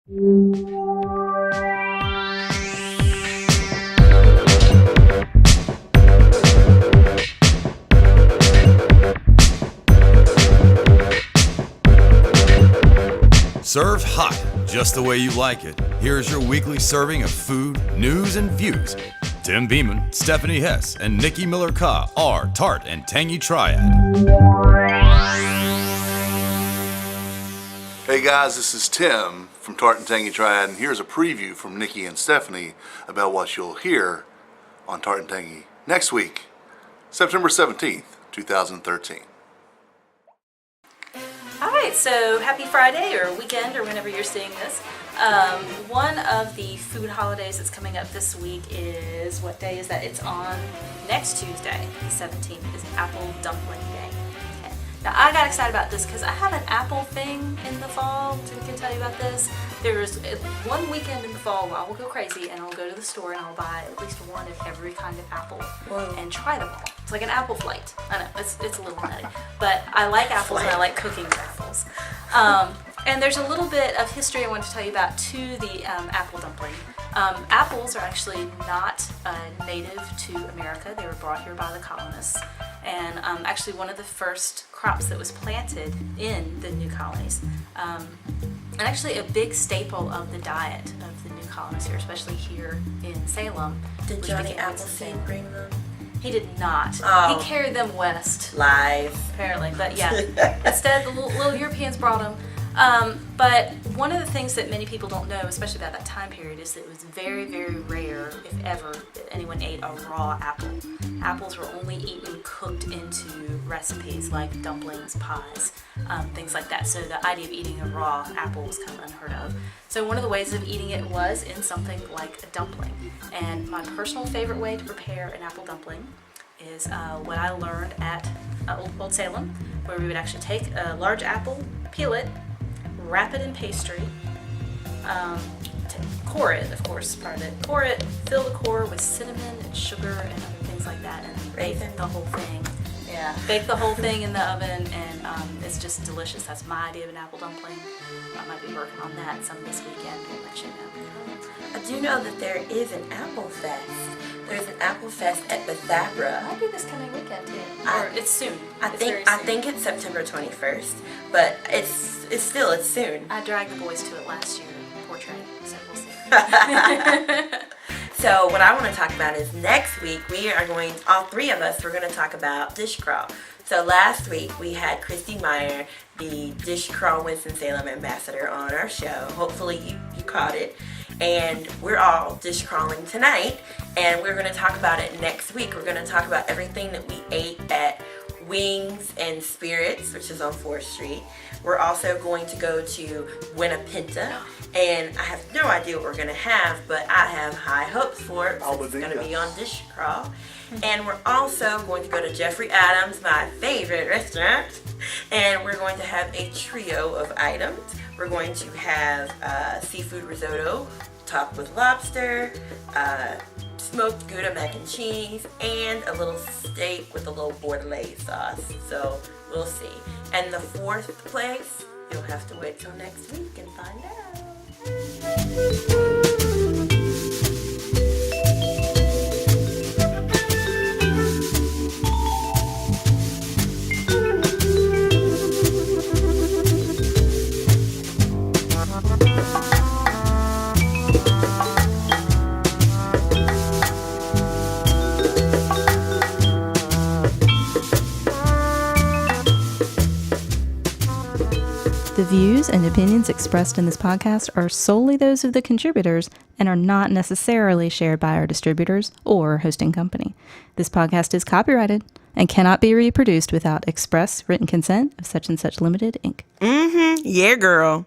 Served hot, just the way you like it. Here's your weekly serving of food, news, and views. Tim Beeman, Stephanie Hess, and Nikki Miller-Ka are Tart and Tangy Triad. Hey guys, this is Tim from Tart and Tangy Triad, and here's a preview from Nikki and Stephanie about what you'll hear on Tart and Tangy next week, September 17th, 2013. All right, so happy Friday or weekend or whenever you're seeing this. One of the food holidays that's coming up this week is, what day is that? It's on next Tuesday, the 17th, is Apple Dumpling Day. Okay. Now I got excited about this because I have an apple thing in the fall. Tim can tell you about this. There's one weekend in the fall where I will go crazy and I'll go to the store and I'll buy at least one of every kind of apple and try them all. It's like an apple flight. I know, it's a little nutty, but I like apples and I like cooking with apples. And there's a little bit of history I want to tell you about to the apple dumpling. Apples are actually not native to America. They were brought here by the colonists. And actually one of the first crops that was planted in the new colonies. And actually a big staple of the diet of the new colonists here, especially here in Salem. Did Johnny Appleseed bring them? He did not. Oh. He carried them west. Lies. Apparently, but yeah. Instead, the little Europeans brought them. But one of the things that many people don't know, especially about that time period, is that it was very, very rare, if ever, that anyone ate a raw apple. Apples were only eaten cooked into recipes like dumplings, pies, things like that. So the idea of eating a raw apple was kind of unheard of. So one of the ways of eating it was in something like a dumpling. And my personal favorite way to prepare an apple dumpling is what I learned at Old Salem, where we would actually take a large apple, peel it, wrap it in pastry, core it, of course, part of it. Core it, fill the core with cinnamon and sugar and other things like that, and bake the whole thing. Yeah, bake the whole thing in the oven, and it's just delicious. That's my idea of an apple dumpling. I might be working on that some this weekend. We'll let you know. I do know that there is an Apple Fest. There's an Apple Fest at Bethabra. Might be this coming weekend too. Or it's soon. I think it's September 21st, but it's soon. I dragged the boys to it last year, portrait, so we'll see. So what I want to talk about is next week all three of us, we're going to talk about Dishcrawl. So last week we had Christy Meyer, the Dishcrawl Winston-Salem ambassador, on our show. Hopefully you caught it. And we're all dishcrawling tonight, and we're going to talk about it next week. We're going to talk about everything that we ate at Wings and Spirits, which is on 4th Street. We're also going to go to Winnipinta, and I have no idea what we're going to have, but I have high hopes for it. So it's going to be on Dishcrawl. And we're also going to go to Jeffrey Adams, my favorite restaurant, and we're going to have a trio of items. We're going to have seafood risotto topped with lobster, smoked Gouda mac and cheese, and a little steak with a little bordelaise sauce. So we'll see. And the fourth place, you'll have to wait till next week and find out. The views and opinions expressed in this podcast are solely those of the contributors and are not necessarily shared by our distributors or hosting company. This podcast is copyrighted and cannot be reproduced without express written consent of such and such limited, Inc. Yeah, girl.